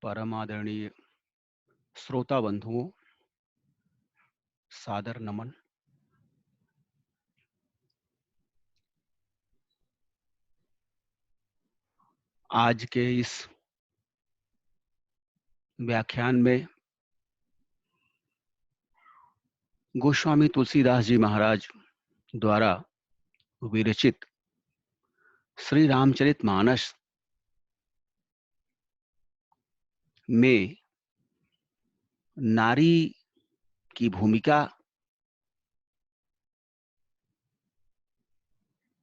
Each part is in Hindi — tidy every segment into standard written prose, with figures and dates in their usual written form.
परम आदरणीय श्रोता बंधुओं, सादर नमन। आज के इस व्याख्यान में गोस्वामी तुलसीदास जी महाराज द्वारा विरचित श्री रामचरितमानस में नारी की भूमिका,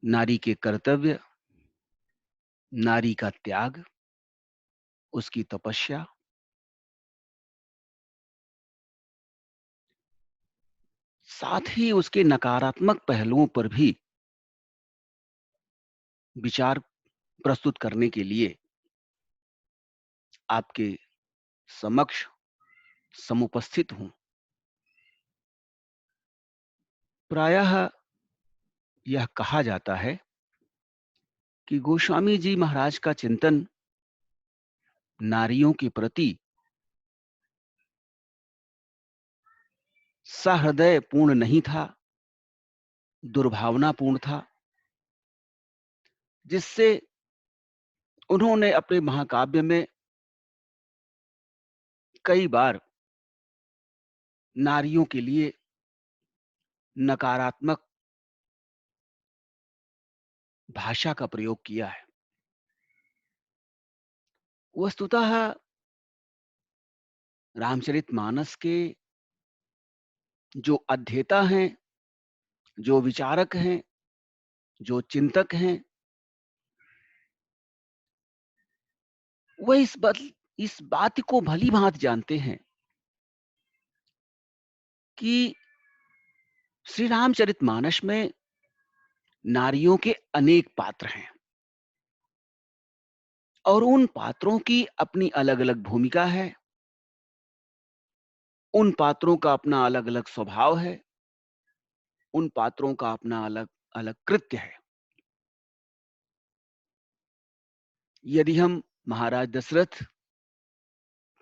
नारी के कर्तव्य, नारी का त्याग, उसकी तपस्या, साथ ही उसके नकारात्मक पहलुओं पर भी विचार प्रस्तुत करने के लिए आपके समक्ष समुपस्थित हूं। प्रायः यह कहा जाता है कि गोस्वामी जी महाराज का चिंतन नारियों के प्रति सहृदय पूर्ण नहीं था, दुर्भावनापूर्ण था, जिससे उन्होंने अपने महाकाव्य में कई बार नारियों के लिए नकारात्मक भाषा का प्रयोग किया है। वस्तुतः रामचरितमानस के जो अध्येता हैं, जो विचारक हैं, जो चिंतक हैं, वह इस बात को भली भांति जानते हैं कि श्री रामचरितमानस में नारियों के अनेक पात्र हैं और उन पात्रों की अपनी अलग-अलग भूमिका है। उन पात्रों का अपना अलग-अलग स्वभाव है, उन पात्रों का अपना अलग-अलग कृत्य है। यदि हम महाराज दशरथ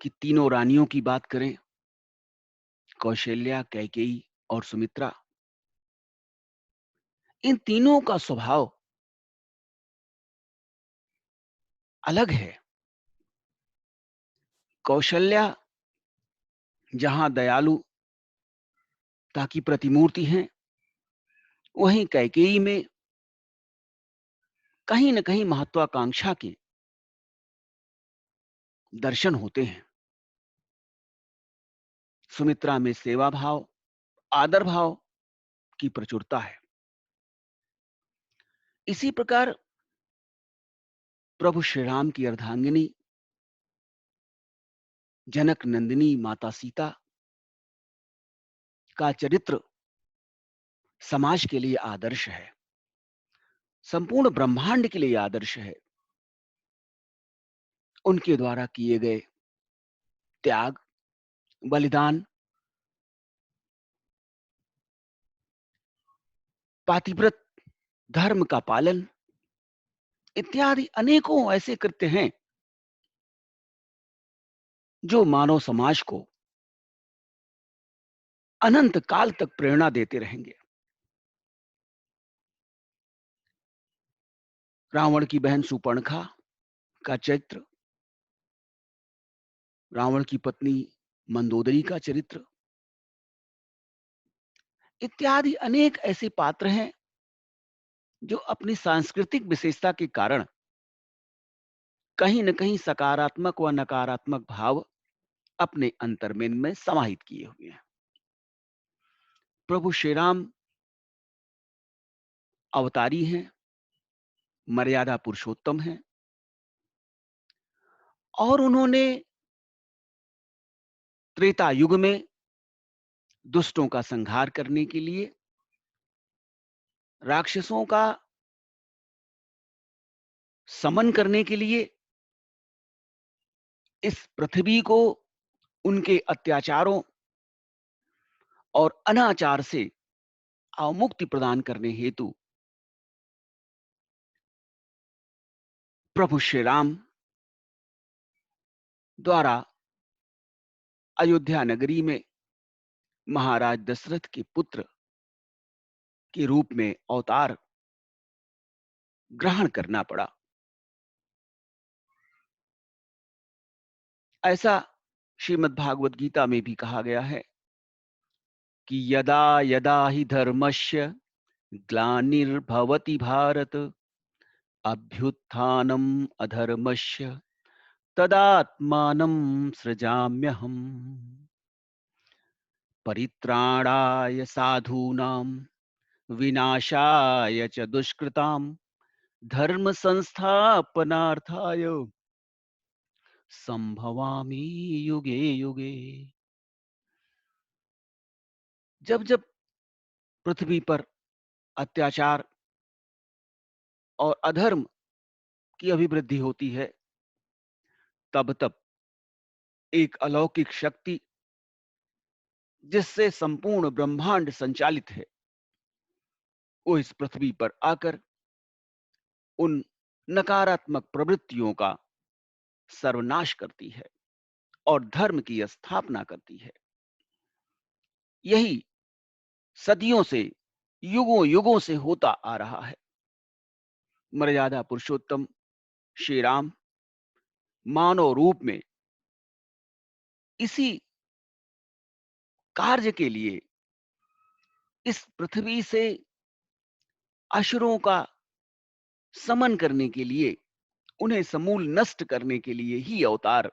की तीनों रानियों की बात करें, कौशल्या, कैकेयी और सुमित्रा, इन तीनों का स्वभाव अलग है। कौशल्या जहां दयालुता की प्रतिमूर्ति हैं, वहीं कैकेयी में कहीं न कहीं महत्वाकांक्षा के दर्शन होते हैं। सुमित्रा में सेवा भाव, आदर भाव की प्रचुरता है। इसी प्रकार प्रभु श्री राम की अर्धांगिनी जनक नंदिनी माता सीता का चरित्र समाज के लिए आदर्श है, संपूर्ण ब्रह्मांड के लिए आदर्श है। उनके द्वारा किए गए त्याग, बलिदान, पातिव्रत धर्म का पालन इत्यादि अनेकों ऐसे कृत्य हैं जो मानव समाज को अनंत काल तक प्रेरणा देते रहेंगे। रावण की बहन सुपर्णखा का चरित्र, रावण की पत्नी मंदोदरी का चरित्र इत्यादि अनेक ऐसे पात्र हैं जो अपनी सांस्कृतिक विशेषता के कारण कहीं न कहीं सकारात्मक व नकारात्मक भाव अपने अंतर्मन में समाहित किए हुए हैं। प्रभु श्री राम अवतारी हैं, मर्यादा पुरुषोत्तम हैं और उन्होंने त्रेता युग में दुष्टों का संहार करने के लिए, राक्षसों का समन करने के लिए, इस पृथ्वी को उनके अत्याचारों और अनाचार से अवमुक्ति प्रदान करने हेतु प्रभु श्री राम द्वारा अयोध्या नगरी में महाराज दशरथ के पुत्र के रूप में अवतार ग्रहण करना पड़ा। ऐसा श्रीमद् भागवत गीता में भी कहा गया है कि यदा यदा हि धर्मस्य ग्लानिर्भवति भारत अभ्युत्थानम् अधर्मस्य तदात्मानं सृजाम्यहम् परित्राणाय साधूनां विनाशाय च दुष्कृतां धर्म संस्थापनार्थाय संभवामि युगे युगे। जब जब पृथ्वी पर अत्याचार और अधर्म की अभिवृद्धि होती है, तब तब एक अलौकिक शक्ति जिससे संपूर्ण ब्रह्मांड संचालित है, वो इस पृथ्वी पर आकर उन नकारात्मक प्रवृत्तियों का सर्वनाश करती है और धर्म की स्थापना करती है। यही सदियों से, युगों युगों से होता आ रहा है। मर्यादा पुरुषोत्तम श्री राम मानव रूप में इसी कार्य के लिए इस पृथ्वी से असुरों का समन करने के लिए, उन्हें समूल नष्ट करने के लिए ही अवतार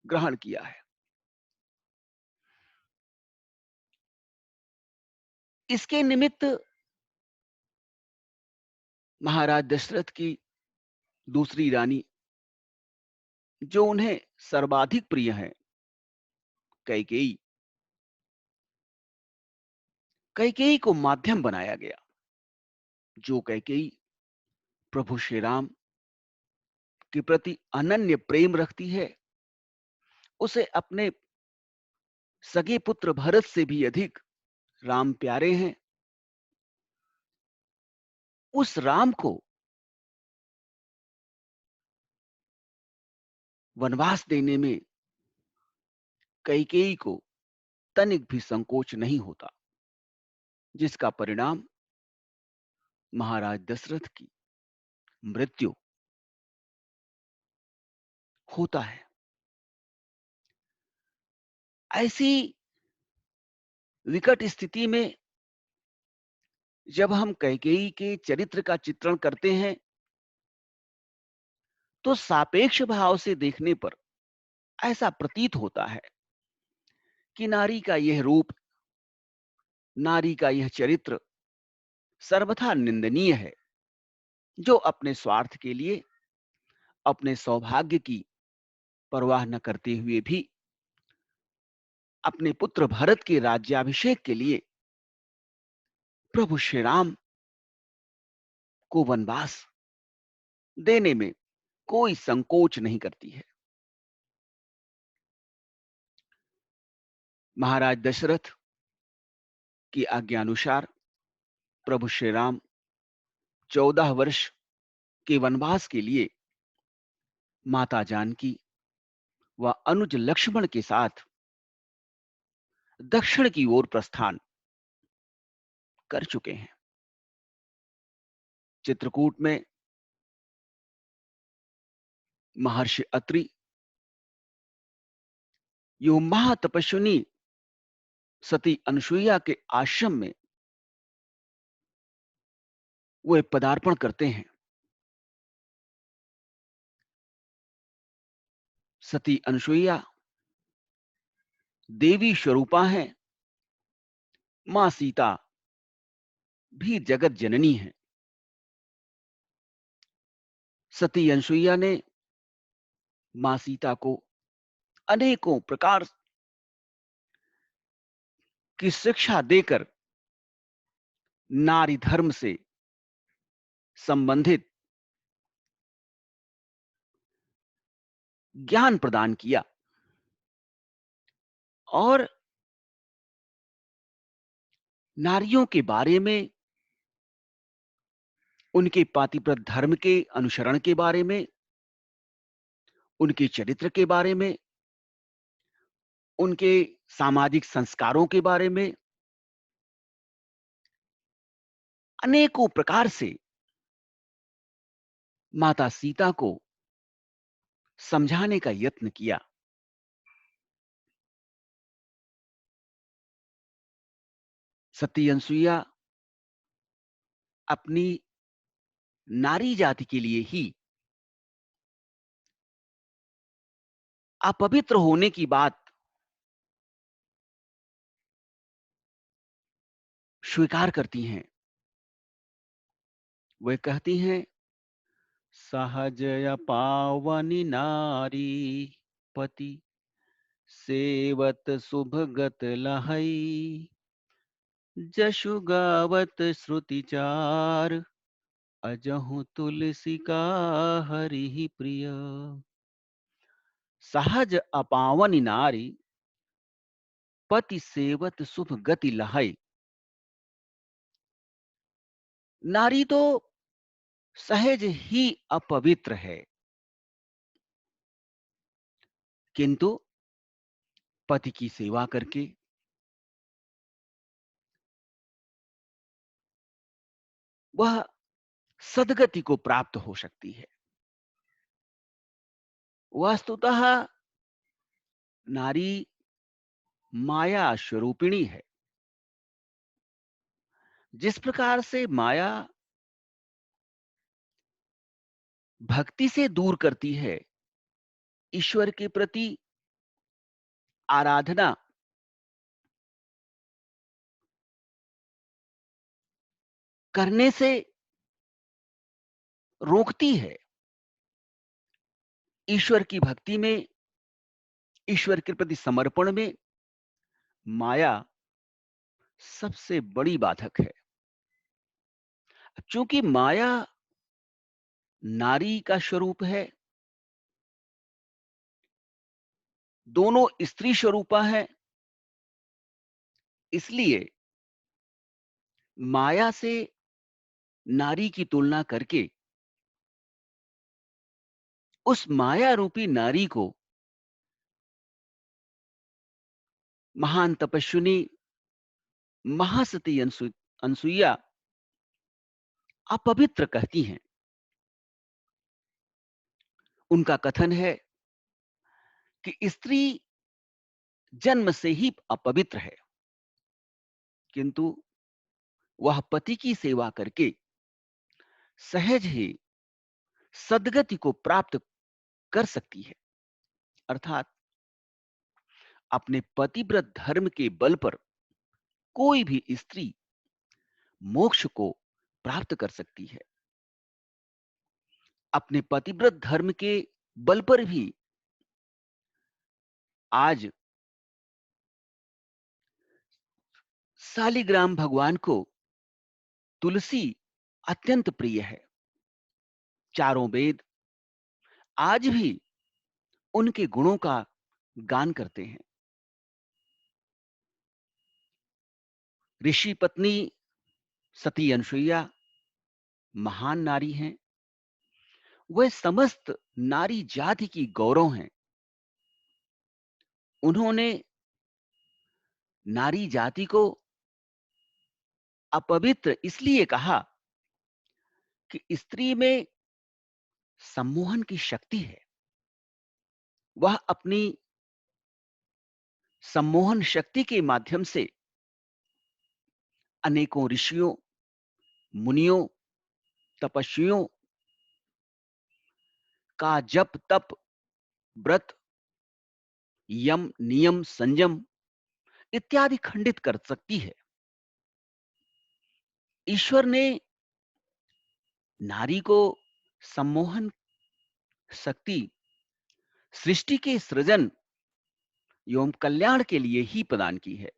ग्रहण किया है। इसके निमित्त महाराज दशरथ की दूसरी रानी, जो उन्हें सर्वाधिक प्रिय है, कैकेयी, कैकेयी को माध्यम बनाया गया। जो कैकेयी प्रभु श्री राम के प्रति अनन्य प्रेम रखती है, उसे अपने सगे पुत्र भरत से भी अधिक राम प्यारे हैं। उस राम को वनवास देने में कैकेयी को तनिक भी संकोच नहीं होता, जिसका परिणाम महाराज दशरथ की मृत्यु होता है। ऐसी विकट स्थिति में जब हम कैकेयी के चरित्र का चित्रण करते हैं, तो सापेक्ष भाव से देखने पर ऐसा प्रतीत होता है कि नारी का यह रूप, नारी का यह चरित्र सर्वथा निंदनीय है, जो अपने स्वार्थ के लिए, अपने सौभाग्य की परवाह न करते हुए भी अपने पुत्र भरत के राज्याभिषेक के लिए प्रभु श्री राम को वनवास देने में कोई संकोच नहीं करती है। महाराज दशरथ की आज्ञानुसार प्रभु श्री राम 14 वर्ष के वनवास के लिए माता जानकी व अनुज लक्ष्मण के साथ दक्षिण की ओर प्रस्थान कर चुके हैं। चित्रकूट में महर्षि अत्रि यो महातपस्विनी सती अनुसुईया के आश्रम में वे पदार्पण करते हैं। सती अनुसुईया देवी स्वरूपा हैं, मां सीता भी जगत जननी है। सती अनुसुईया ने मां सीता को अनेकों प्रकार की शिक्षा देकर नारी धर्म से संबंधित ज्ञान प्रदान किया और नारियों के बारे में, उनके पातिव्रत धर्म के अनुसरण के बारे में, उनके चरित्र के बारे में, उनके सामाजिक संस्कारों के बारे में अनेकों प्रकार से माता सीता को समझाने का यत्न किया। सती अनसुईया अपनी नारी जाति के लिए ही अपवित्र होने की बात स्वीकार करती हैं। वे कहती हैं, सहजय पावनी नारी पति सेवत शुभगत लहई जशु गावत श्रुति चार अजहु तुलसी का हरि प्रिय। सहज अपावनी नारी पति सेवत शुभ गति लहई। नारी तो सहज ही अपवित्र है, किंतु पति की सेवा करके वह सदगति को प्राप्त हो सकती है। वस्तुतः नारी माया स्वरूपिणी है। जिस प्रकार से माया भक्ति से दूर करती है, ईश्वर के प्रति आराधना करने से रोकती है, ईश्वर की भक्ति में, ईश्वर के प्रति समर्पण में माया सबसे बड़ी बाधक है। चूंकि माया नारी का स्वरूप है, दोनों स्त्री स्वरूपा है, इसलिए माया से नारी की तुलना करके उस माया रूपी नारी को महान तपस्विनी महासती अनसुईया अपवित्र कहती हैं। उनका कथन है कि स्त्री जन्म से ही अपवित्र है, किंतु वह पति की सेवा करके सहज ही सदगति को प्राप्त कर सकती है। अर्थात अपने पतिव्रत धर्म के बल पर कोई भी स्त्री मोक्ष को प्राप्त कर सकती है। अपने पतिव्रत धर्म के बल पर भी आज शालिग्राम भगवान को तुलसी अत्यंत प्रिय है। चारों वेद आज भी उनके गुणों का गान करते हैं। ऋषि पत्नी सती अनसुईया महान नारी हैं। वह समस्त नारी जाति की गौरव हैं। उन्होंने नारी जाति को अपवित्र इसलिए कहा कि स्त्री में सम्मोहन की शक्ति है। वह अपनी सम्मोहन शक्ति के माध्यम से अनेकों ऋषियों, मुनियों, तपस्वियों का जप तप, व्रत, यम, नियम, संयम इत्यादि खंडित कर सकती है। ईश्वर ने नारी को सम्मोहन शक्ति सृष्टि के सृजन एवं कल्याण के लिए ही प्रदान की है।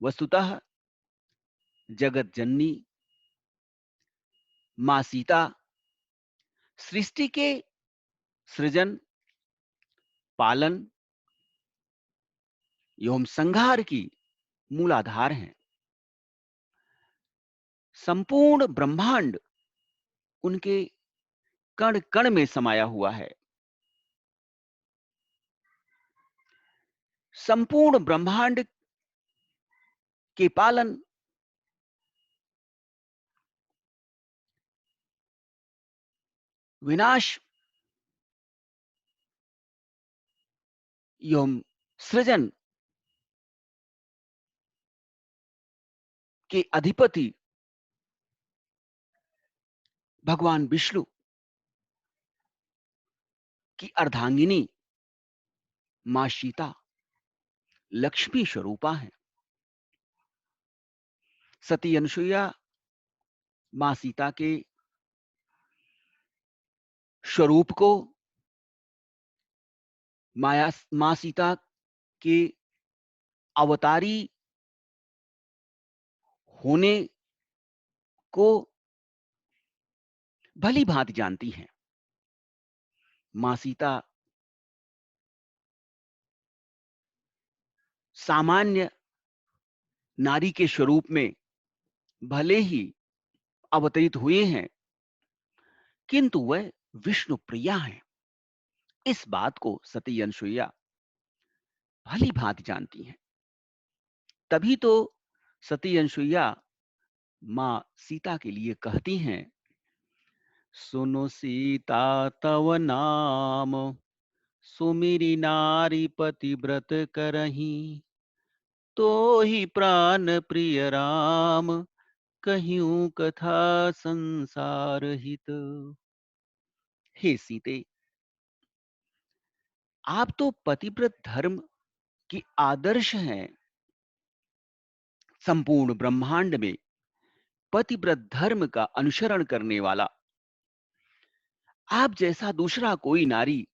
वस्तुतः जगत जननी मां सीता सृष्टि के सृजन, पालन एवं संहार की मूलाधार हैं। संपूर्ण ब्रह्मांड उनके कण कण में समाया हुआ है। संपूर्ण ब्रह्मांड के पालन, विनाश एवं सृजन के अधिपति भगवान विष्णु की अर्धांगिनी मां सीता लक्ष्मी स्वरूपा है। सती अनुसुईया मां सीता के स्वरूप को, मां सीता के अवतारी होने को भली भांति जानती हैं। मां सीता सामान्य नारी के स्वरूप में भले ही अवतरित हुए हैं, किंतु वह विष्णु प्रिया हैं। इस बात को सती अनुसुईया भली भांति जानती हैं। तभी तो सती अनुसुईया मां सीता के लिए कहती हैं, सुनो सीता तव नाम, सुमिरी नारी पतिव्रत करही, तो ही प्राण प्रिय राम, कहियूं कथा संसार हित। हे सीते, आप तो पतिव्रत धर्म की आदर्श हैं। संपूर्ण ब्रह्मांड में पतिव्रत धर्म का अनुसरण करने वाला आप जैसा दूसरा कोई नारी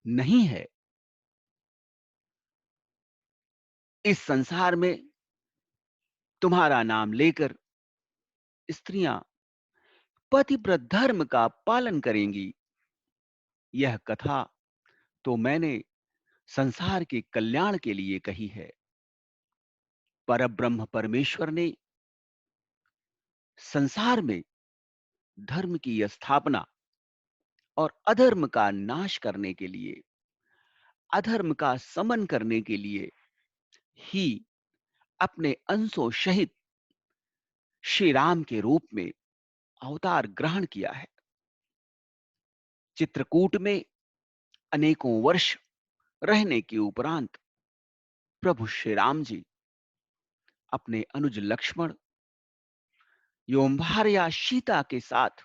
नहीं है। इस संसार में तुम्हारा नाम लेकर स्त्रियां पतिव्रत धर्म का पालन करेंगी। यह कथा तो मैंने संसार के कल्याण के लिए कही है। परब्रह्म परमेश्वर ने संसार में धर्म की स्थापना और अधर्म का नाश करने के लिए, अधर्म का समन करने के लिए ही अपने अंशों सहित श्री राम के रूप में अवतार ग्रहण किया है। चित्रकूट में अनेकों वर्ष रहने के उपरांत प्रभु श्री राम जी अपने अनुज लक्ष्मण एवं भार्या सीता के साथ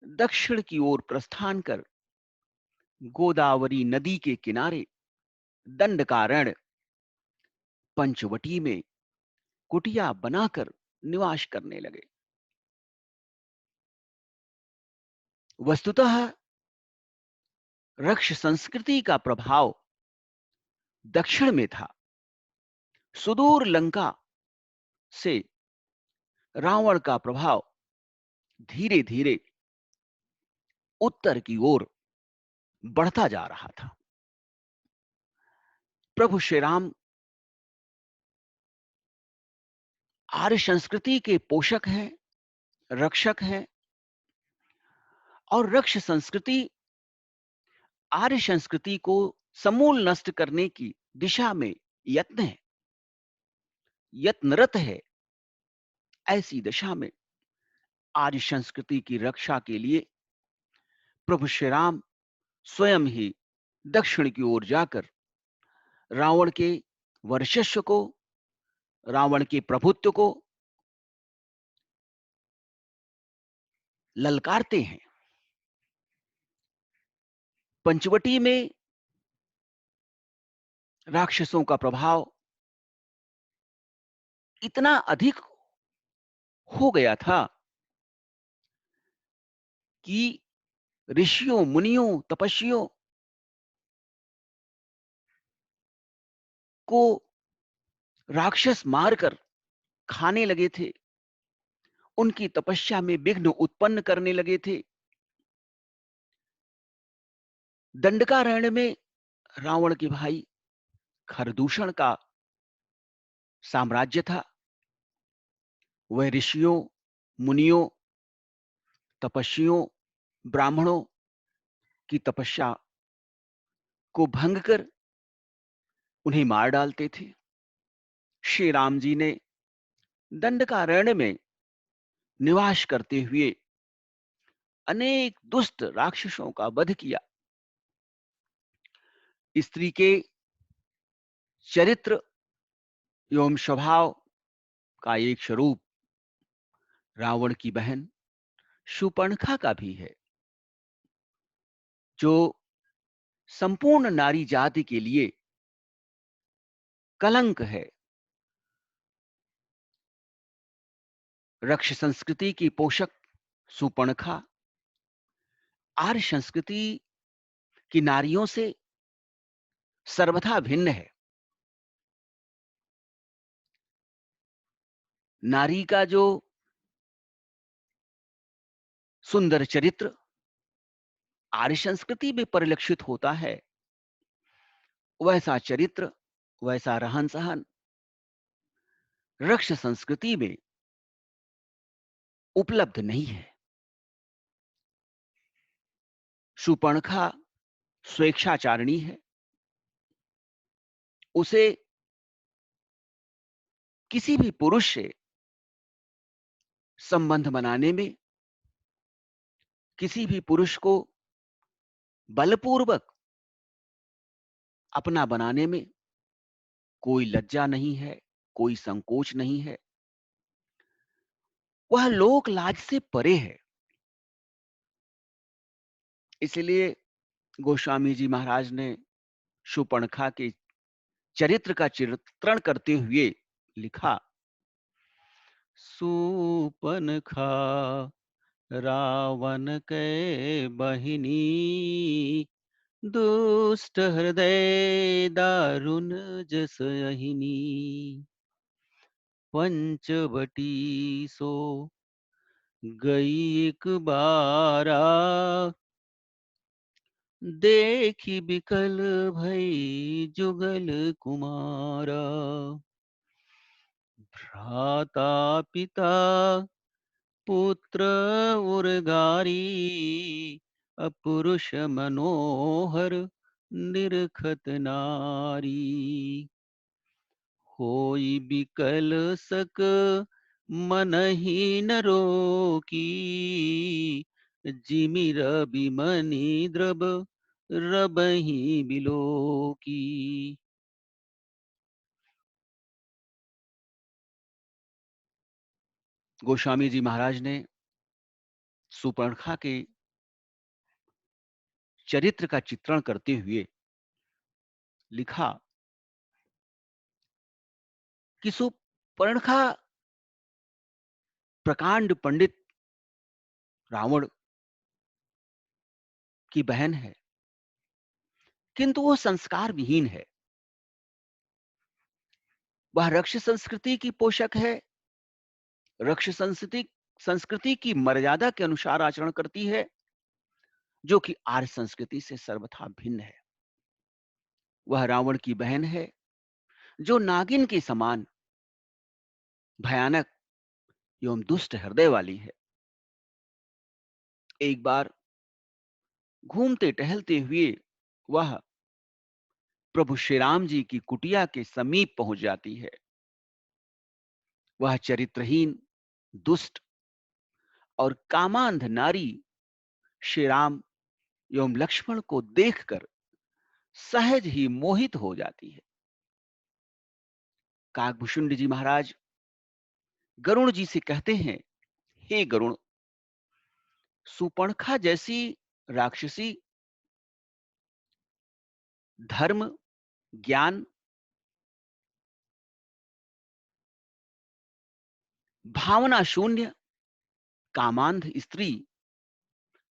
दक्षिण की ओर प्रस्थान कर गोदावरी नदी के किनारे दंडकारण्य पंचवटी में कुटिया बनाकर निवास करने लगे। वस्तुतः रक्ष संस्कृति का प्रभाव दक्षिण में था। सुदूर लंका से रावण का प्रभाव धीरे धीरे उत्तर की ओर बढ़ता जा रहा था। प्रभु श्री राम आर्य संस्कृति के पोषक हैं, रक्षक हैं, और रक्ष संस्कृति आर्य संस्कृति को समूल नष्ट करने की दिशा में यत्नरत है। ऐसी दशा में आर्य संस्कृति की रक्षा के लिए प्रभु श्री राम स्वयं ही दक्षिण की ओर जाकर रावण के वर्चस्व को, रावण के प्रभुत्व को ललकारते हैं। पंचवटी में राक्षसों का प्रभाव इतना अधिक हो गया था कि ऋषियों, मुनियों, तपस्वियों को राक्षस मारकर खाने लगे थे, उनकी तपस्या में विघ्न उत्पन्न करने लगे थे। दंडकारण्य में रावण के भाई खरदूषण का साम्राज्य था। वह ऋषियों, मुनियों, तपस्वियों, ब्राह्मणों की तपस्या को भंग कर उन्हें मार डालते थे। श्री राम जी ने दंडकारण्य में निवास करते हुए अनेक दुष्ट राक्षसों का वध किया। स्त्री के चरित्र एवं स्वभाव का एक स्वरूप रावण की बहन शूर्पणखा का भी है, जो संपूर्ण नारी जाति के लिए कलंक है। रक्ष संस्कृति की पोषक शूर्पणखा आर्य संस्कृति की नारियों से सर्वथा भिन्न है। नारी का जो सुंदर चरित्र आर्य संस्कृति में परिलक्षित होता है, वैसा चरित्र, वैसा रहन सहन रक्ष संस्कृति में उपलब्ध नहीं है। शूर्पणखा स्वेच्छाचारिणी है। उसे किसी भी पुरुष से संबंध बनाने में, किसी भी पुरुष को बलपूर्वक अपना बनाने में कोई लज्जा नहीं है, कोई संकोच नहीं है। वह लोक लाज से परे है। इसलिए गोस्वामी जी महाराज ने शूर्पणखा के चरित्र का चित्रण करते हुए लिखा, शूर्पणखा रावण के बहिनी, दुष्ट हृदय दारुण जस अहिनी, पंचवटी सो गई एक बारा, देखी बिकल भई जुगल कुमारा, भ्राता पिता पुत्र उर्गारी, अपुरुष मनोहर निरखत नारी, होई बिकल सक मनहि न रोकी, जिमि रवि मणि द्रव रबहि बिलोकी। गोस्वामी जी महाराज ने शूर्पणखा के चरित्र का चित्रण करते हुए लिखा कि शूर्पणखा प्रकांड पंडित रावण की बहन है, किंतु वो संस्कार विहीन है। वह रक्ष संस्कृति की पोषक है। रक्ष संस्कृति की मर्यादा के अनुसार आचरण करती है, जो कि आर्य संस्कृति से सर्वथा भिन्न है। वह रावण की बहन है, जो नागिन के समान भयानक एवं दुष्ट हृदय वाली है। एक बार घूमते टहलते हुए वह प्रभु श्री राम जी की कुटिया के समीप पहुंच जाती है। वह चरित्रहीन, दुष्ट और कामांध नारी श्री राम एवं लक्ष्मण को देखकर सहज ही मोहित हो जाती है। काकभूषुंड जी महाराज गरुण जी से कहते हैं, हे गरुण, शूर्पणखा जैसी राक्षसी धर्म, ज्ञान, भावना शून्य, कामांध स्त्री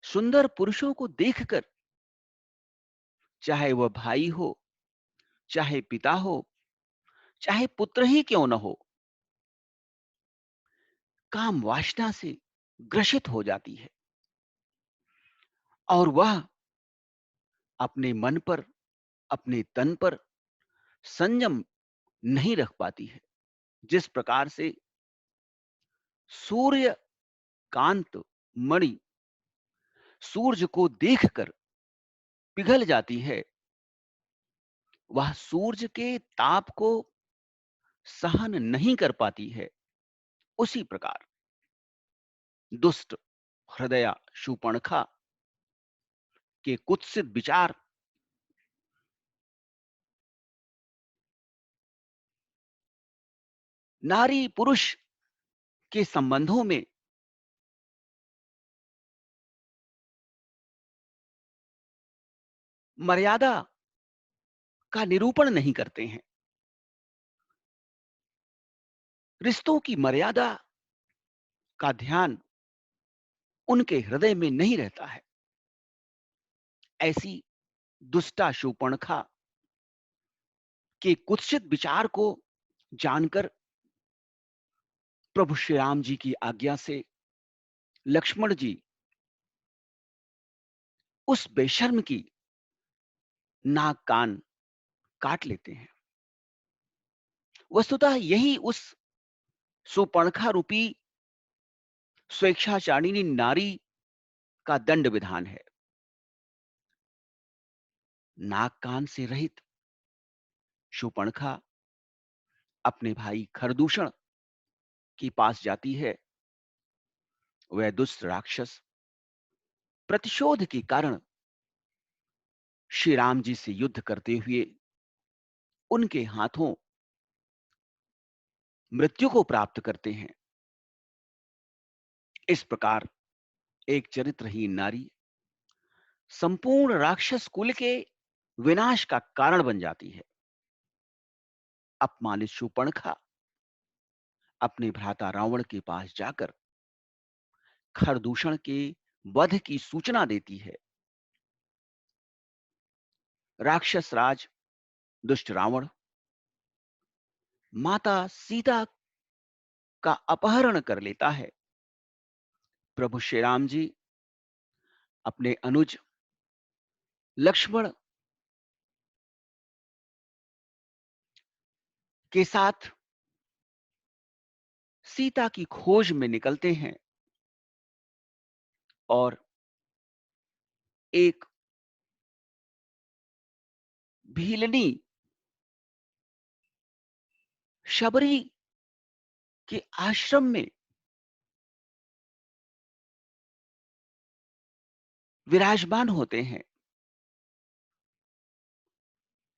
सुंदर पुरुषों को देखकर, चाहे वह भाई हो, चाहे पिता हो, चाहे पुत्र ही क्यों न हो, काम वासना से ग्रसित हो जाती है और वह अपने मन पर, अपने तन पर संयम नहीं रख पाती है। जिस प्रकार से सूर्य कांत मणि सूरज को देखकर पिघल जाती है, वह सूरज के ताप को सहन नहीं कर पाती है, उसी प्रकार दुष्ट हृदया शूर्पणखा के कुत्सित विचार नारी पुरुष के संबंधों में मर्यादा का निरूपण नहीं करते हैं। रिश्तों की मर्यादा का ध्यान उनके हृदय में नहीं रहता है। ऐसी दुष्टा शूर्पणखा के कुत्सित विचार को जानकर प्रभु श्री राम जी की आज्ञा से लक्ष्मण जी उस बेशर्म की नाक कान काट लेते हैं। वस्तुतः यही उस शूर्पणखा रूपी स्वेच्छाचारिणी नारी का दंड विधान है। नाक कान से रहित शूर्पणखा अपने भाई खरदूषण के पास जाती है। वह दुष्ट राक्षस प्रतिशोध के कारण श्री राम जी से युद्ध करते हुए उनके हाथों मृत्यु को प्राप्त करते हैं। इस प्रकार एक चरित्रहीन नारी संपूर्ण राक्षस कुल के विनाश का कारण बन जाती है। अपमानित शूर्पणखा अपने भ्राता रावण के पास जाकर खरदूषण के वध की सूचना देती है। राक्षस राज दुष्ट रावण माता सीता का अपहरण कर लेता है। प्रभु श्री राम जी अपने अनुज लक्ष्मण के साथ सीता की खोज में निकलते हैं और एक भीलनी शबरी के आश्रम में विराजमान होते हैं।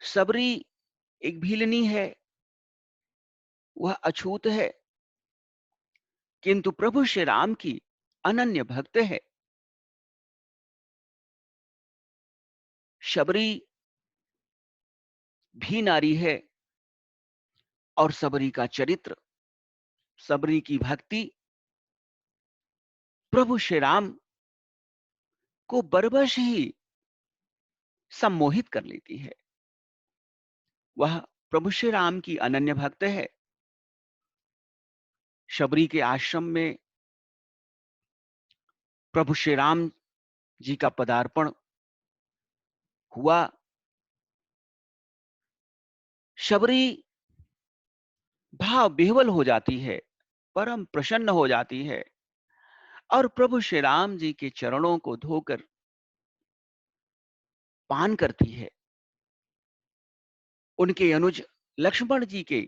सबरी एक भीलनी है, वह अछूत है, किंतु प्रभु श्री राम की अनन्य भक्त है। शबरी भी नारी है और सबरी का चरित्र, सबरी की भक्ति प्रभु श्री राम को बरबस ही सम्मोहित कर लेती है। वह प्रभु श्री राम की अनन्य भक्त है। शबरी के आश्रम में प्रभु श्री राम जी का पदार्पण हुआ। शबरी भाव विह्वल हो जाती है, परम प्रसन्न हो जाती है और प्रभु श्री राम जी के चरणों को धोकर पान करती है। उनके अनुज लक्ष्मण जी के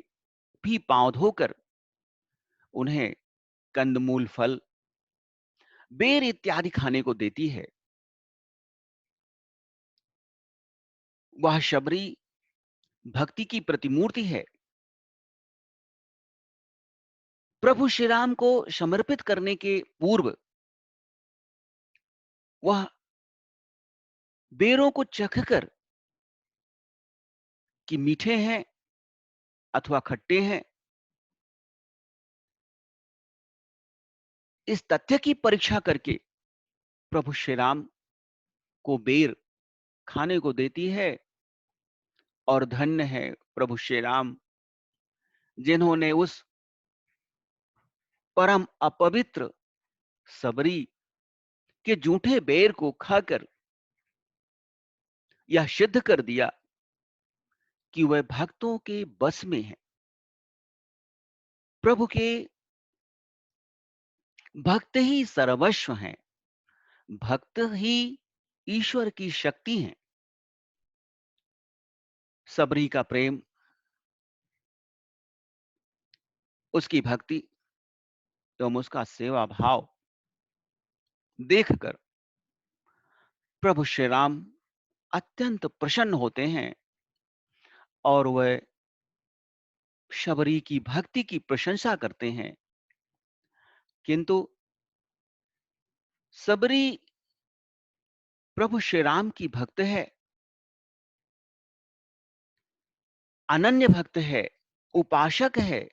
भी पांव धोकर उन्हें कंदमूल फल बेर इत्यादि खाने को देती है। वह शबरी भक्ति की प्रतिमूर्ति है। प्रभु श्री राम को समर्पित करने के पूर्व वह बेरों को चखकर कि मीठे हैं अथवा खट्टे हैं, इस तथ्य की परीक्षा करके प्रभु श्री राम को बेर खाने को देती है। और धन्य है प्रभु श्री राम जिन्होंने उस परम अपवित्र सबरी के जूठे बेर को खाकर यह सिद्ध कर दिया कि वह भक्तों के बस में है। प्रभु के भक्त ही सर्वस्व हैं, भक्त ही ईश्वर की शक्ति हैं। सबरी का प्रेम, उसकी भक्ति एवं उसका सेवा भाव देखकर प्रभु श्री राम अत्यंत प्रसन्न होते हैं और वह शबरी की भक्ति की प्रशंसा करते हैं। किंतु सबरी प्रभु श्री राम की भक्त है, अनन्य भक्त है, उपासक है।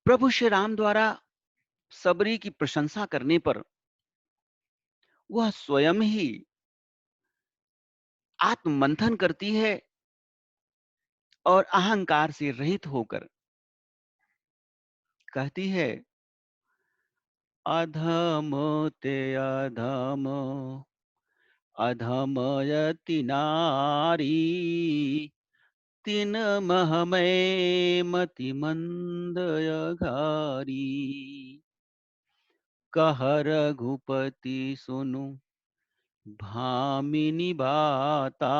प्रभु श्री राम द्वारा सबरी की प्रशंसा करने पर वह स्वयं ही आत्ममंथन करती है और अहंकार से रहित होकर कहती है, अधम ते अधम, अधमयति नारी, तिन महमय मति मंदय घारी। कह रघुपति सुनु भामिनी बाता,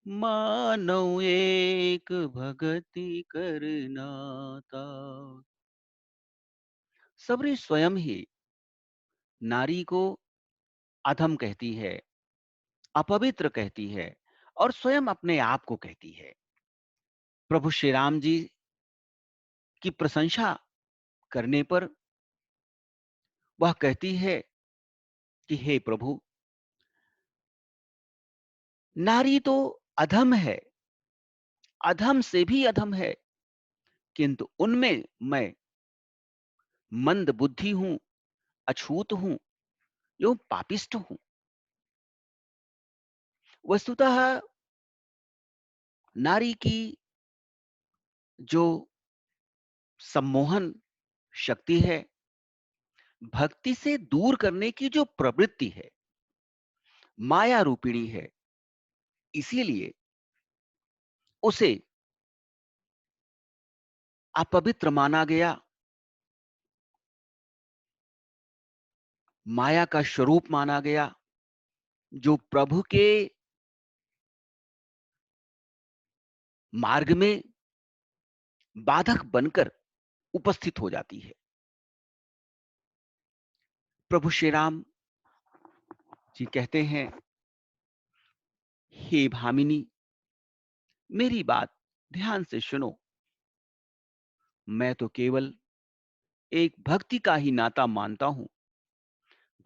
मानौ एक भगति करनाता। सबरी स्वयं ही नारी को अधम कहती है, अपवित्र कहती है और स्वयं अपने आप को कहती है। प्रभु श्री राम जी की प्रशंसा करने पर वह कहती है कि हे प्रभु, नारी तो अधम है, अधम से भी अधम है, किंतु उनमें मैं मंद बुद्धि हूं, अछूत हूं, जो पापिष्ट हूं। वस्तुतः नारी की जो सम्मोहन शक्ति है, भक्ति से दूर करने की जो प्रवृत्ति है, माया रूपिणी है। इसीलिए उसे अपवित्र माना गया, माया का स्वरूप माना गया, जो प्रभु के मार्ग में बाधक बनकर उपस्थित हो जाती है। प्रभु श्री राम जी कहते हैं, हे भामिनी, मेरी बात ध्यान से सुनो। मैं तो केवल एक भक्ति का ही नाता मानता हूं।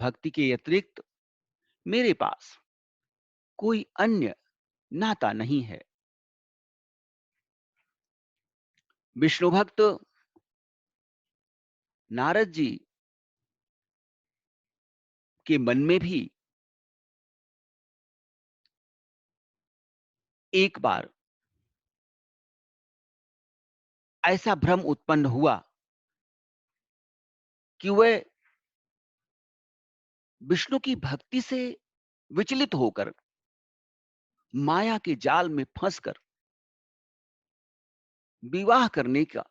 भक्ति के अतिरिक्त मेरे पास कोई अन्य नाता नहीं है। विष्णु भक्त नारद जी के मन में भी एक बार ऐसा भ्रम उत्पन्न हुआ कि वह विष्णु की भक्ति से विचलित होकर माया के जाल में फंसकर विवाह करने का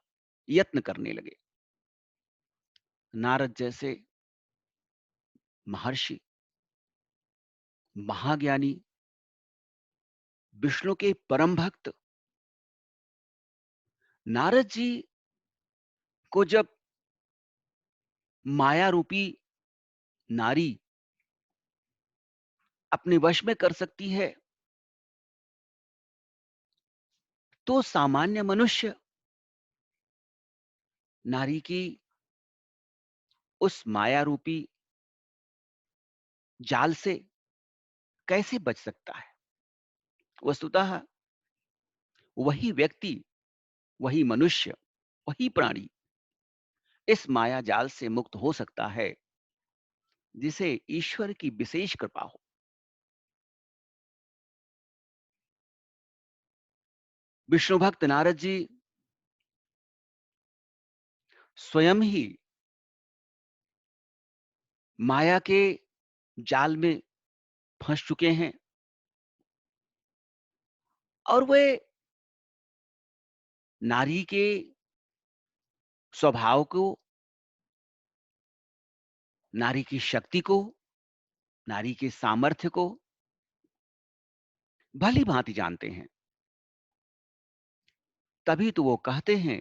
यत्न करने लगे। नारद जैसे महर्षि, महाज्ञानी, विष्णु के परम भक्त नारद जी को जब माया रूपी नारी अपने वश में कर सकती है, तो सामान्य मनुष्य नारी की उस माया रूपी जाल से कैसे बच सकता है। वस्तुतः वही व्यक्ति, वही मनुष्य, वही प्राणी इस माया जाल से मुक्त हो सकता है जिसे ईश्वर की विशेष कृपा हो। विष्णु भक्त नारद जी स्वयं ही माया के जाल में फंस चुके हैं और वे नारी के स्वभाव को, नारी की शक्ति को नारी के सामर्थ्य को भली भांति जानते हैं। तभी तो वो कहते हैं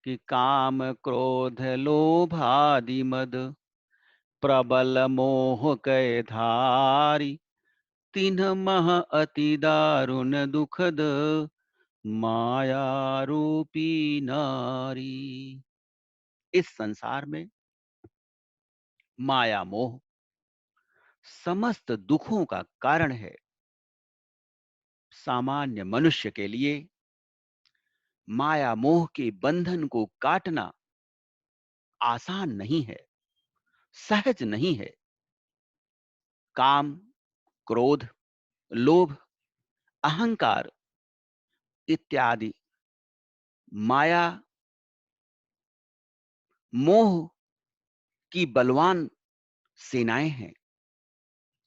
कि काम क्रोध लोभ आदि मद प्रबल मोह कय धारी, तिन्ह मह अति दारुण दुखद माया रूपी नारी। इस संसार में माया मोह समस्त दुखों का कारण है। सामान्य मनुष्य के लिए माया मोह के बंधन को काटना आसान नहीं है, सहज नहीं है। काम, क्रोध, लोभ, अहंकार इत्यादि माया मोह की बलवान सेनाएं हैं।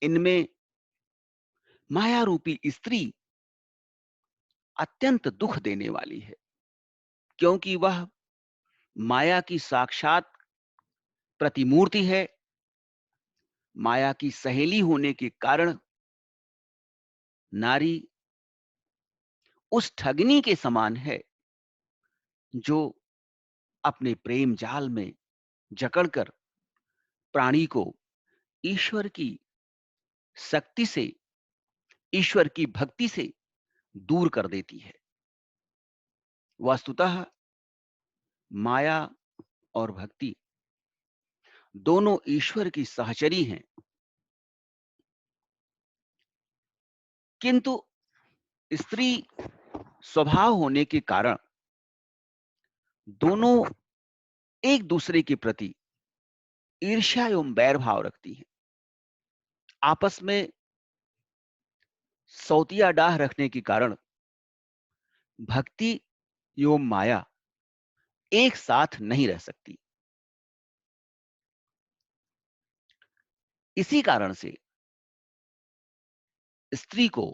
इनमें माया रूपी स्त्री अत्यंत दुख देने वाली है, क्योंकि वह माया की साक्षात प्रतिमूर्ति है। माया की सहेली होने के कारण नारी उस ठगनी के समान है जो अपने प्रेम जाल में जकड़कर प्राणी को ईश्वर की शक्ति से, ईश्वर की भक्ति से दूर कर देती है। वस्तुतः माया और भक्ति दोनों ईश्वर की सहचरी हैं, किंतु स्त्री स्वभाव होने के कारण दोनों एक दूसरे के प्रति ईर्ष्या एवं बैर भाव रखती हैं। आपस में सौतिया डाह रखने के कारण भक्ति एवं माया एक साथ नहीं रह सकती। इसी कारण से स्त्री को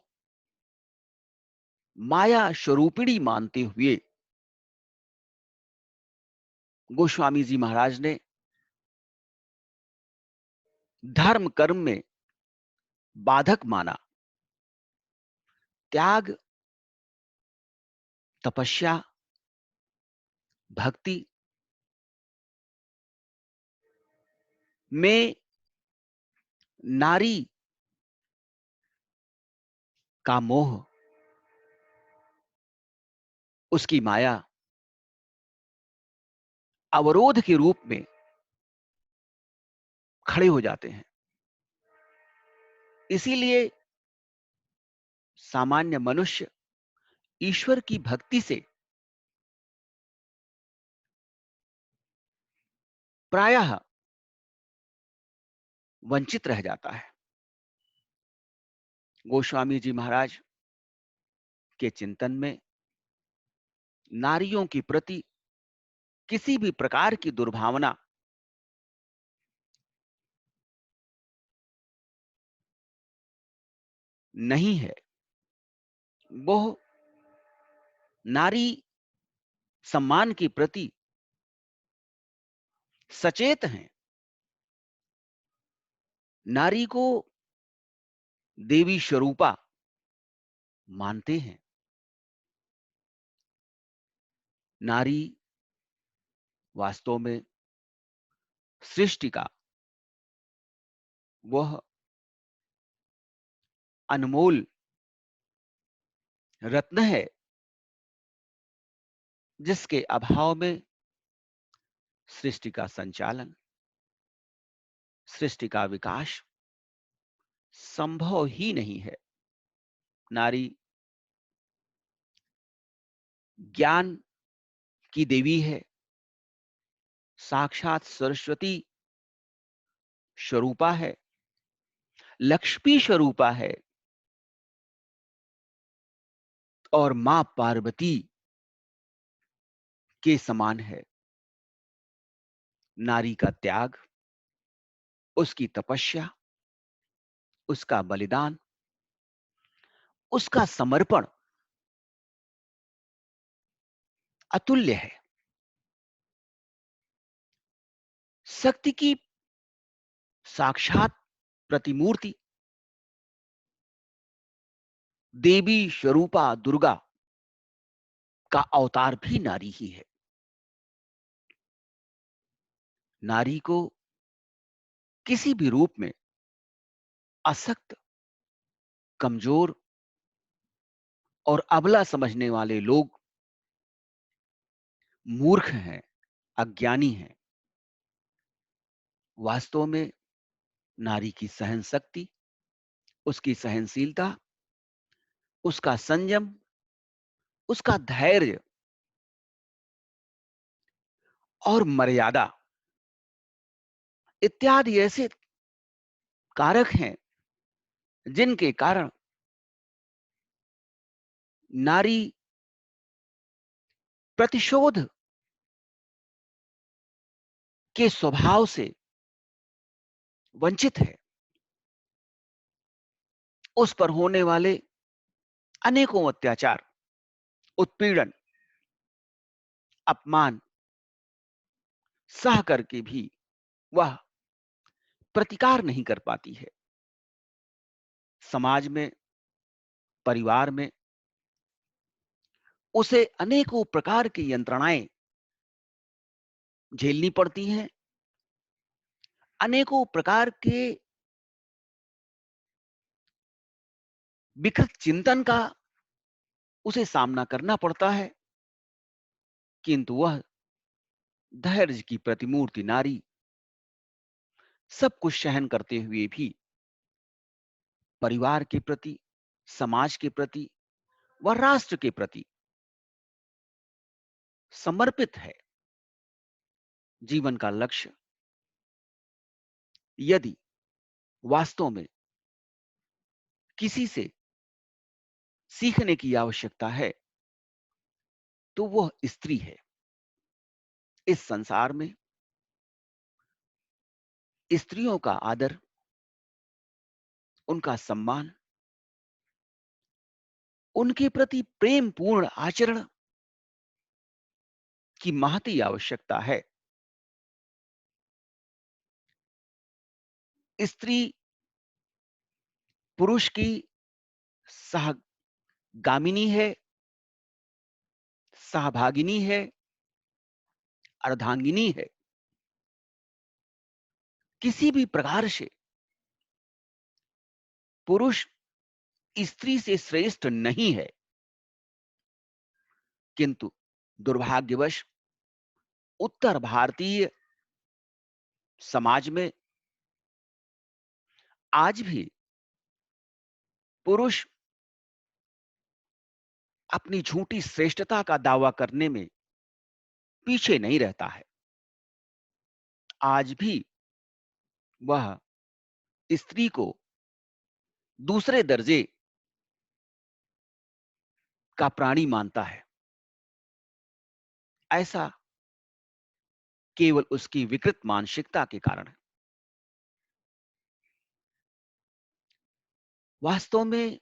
माया स्वरूपिणी मानते हुए गोस्वामी जी महाराज ने धर्म कर्म में बाधक माना। त्याग, तपस्या, भक्ति में नारी का मोह, उसकी माया अवरोध के रूप में खड़े हो जाते हैं। इसीलिए सामान्य मनुष्य ईश्वर की भक्ति से प्रायः वंचित रह जाता है। गोस्वामी जी महाराज के चिंतन में नारियों के प्रति किसी भी प्रकार की दुर्भावना नहीं है। वो नारी सम्मान के प्रति सचेत हैं। नारी को देवी स्वरूपा मानते हैं। नारी वास्तव में सृष्टि का वह अनमोल रत्न है जिसके अभाव में सृष्टि का संचालन, सृष्टि का विकास संभव ही नहीं है। नारी ज्ञान की देवी है, साक्षात सरस्वती स्वरूपा है, लक्ष्मी स्वरूपा है और मां पार्वती के समान है। नारी का त्याग, उसकी तपस्या, उसका बलिदान, उसका समर्पण अतुल्य है। शक्ति की साक्षात प्रतिमूर्ति देवी स्वरूपा दुर्गा का अवतार भी नारी ही है। नारी को किसी भी रूप में अशक्त, कमजोर और अबला समझने वाले लोग मूर्ख हैं, अज्ञानी हैं। वास्तव में नारी की सहन शक्ति, उसकी सहनशीलता, उसका संयम, उसका धैर्य और मर्यादा इत्यादि ऐसे कारक हैं जिनके कारण नारी प्रतिशोध के स्वभाव से वंचित है। उस पर होने वाले अनेकों अत्याचार, उत्पीड़न, अपमान सह करके भी वह प्रतिकार नहीं कर पाती है। समाज में, परिवार में उसे अनेकों प्रकार की यंत्रणाएं झेलनी पड़ती हैं। अनेकों प्रकार के विकृत चिंतन का उसे सामना करना पड़ता है, किंतु वह धैर्य की प्रतिमूर्ति नारी सब कुछ सहन करते हुए भी परिवार के प्रति, समाज के प्रति व राष्ट्र के प्रति समर्पित है। जीवन का लक्ष्य यदि वास्तव में किसी से सीखने की आवश्यकता है तो वह स्त्री है। इस संसार में स्त्रियों का आदर, उनका सम्मान, उनके प्रति प्रेम पूर्ण आचरण की महती आवश्यकता है। स्त्री पुरुष की सहगामिनी है, सहभागिनी है, अर्धांगिनी है। किसी भी प्रकार से पुरुष स्त्री से श्रेष्ठ नहीं है, किंतु दुर्भाग्यवश उत्तर भारतीय समाज में आज भी पुरुष अपनी झूठी श्रेष्ठता का दावा करने में पीछे नहीं रहता है। आज भी वह स्त्री को दूसरे दर्जे का प्राणी मानता है। ऐसा केवल उसकी विकृत मानसिकता के कारण है। वास्तव में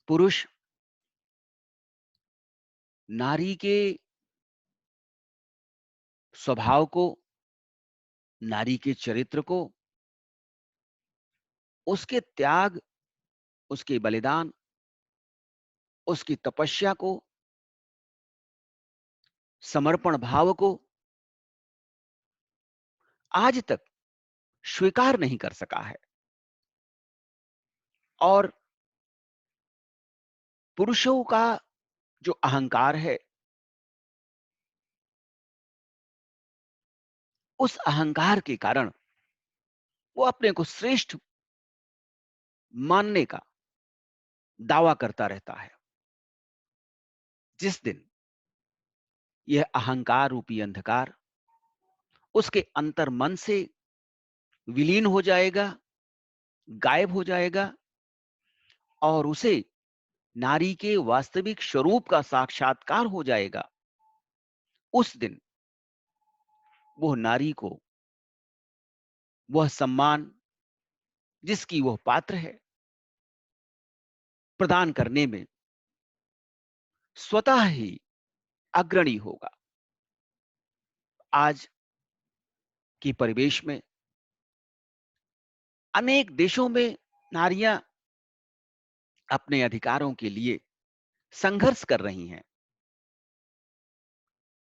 पुरुष नारी के स्वभाव को, नारी के चरित्र को, उसके त्याग, उसके बलिदान, उसकी तपस्या को, समर्पण भाव को आज तक स्वीकार नहीं कर सका है। और पुरुषों का जो अहंकार है, उस अहंकार के कारण वो अपने को श्रेष्ठ मानने का दावा करता रहता है। जिस दिन यह अहंकार रूपी अंधकार उसके अंतर मन से विलीन हो जाएगा, गायब हो जाएगा और उसे नारी के वास्तविक स्वरूप का साक्षात्कार हो जाएगा, उस दिन वह नारी को वह सम्मान जिसकी वह पात्र है प्रदान करने में स्वतः ही अग्रणी होगा। आज कि परिवेश में अनेक देशों में नारियां अपने अधिकारों के लिए संघर्ष कर रही हैं।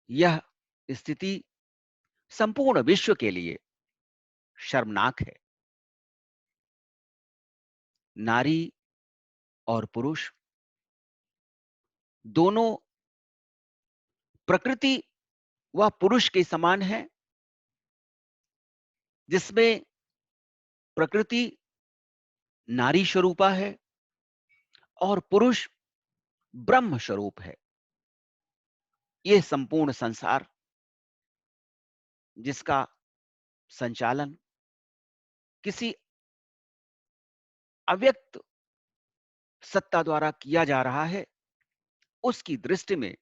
यह स्थिति संपूर्ण विश्व के लिए शर्मनाक है। नारी और पुरुष दोनों प्रकृति व पुरुष के समान है, जिसमें प्रकृति नारी स्वरूपा है और पुरुष ब्रह्म स्वरूप है। यह संपूर्ण संसार जिसका संचालन किसी अव्यक्त सत्ता द्वारा किया जा रहा है, उसकी दृष्टि में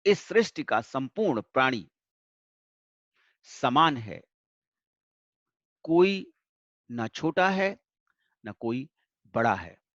इस सृष्टि का संपूर्ण प्राणी समान है। कोई ना छोटा है, ना कोई बड़ा है।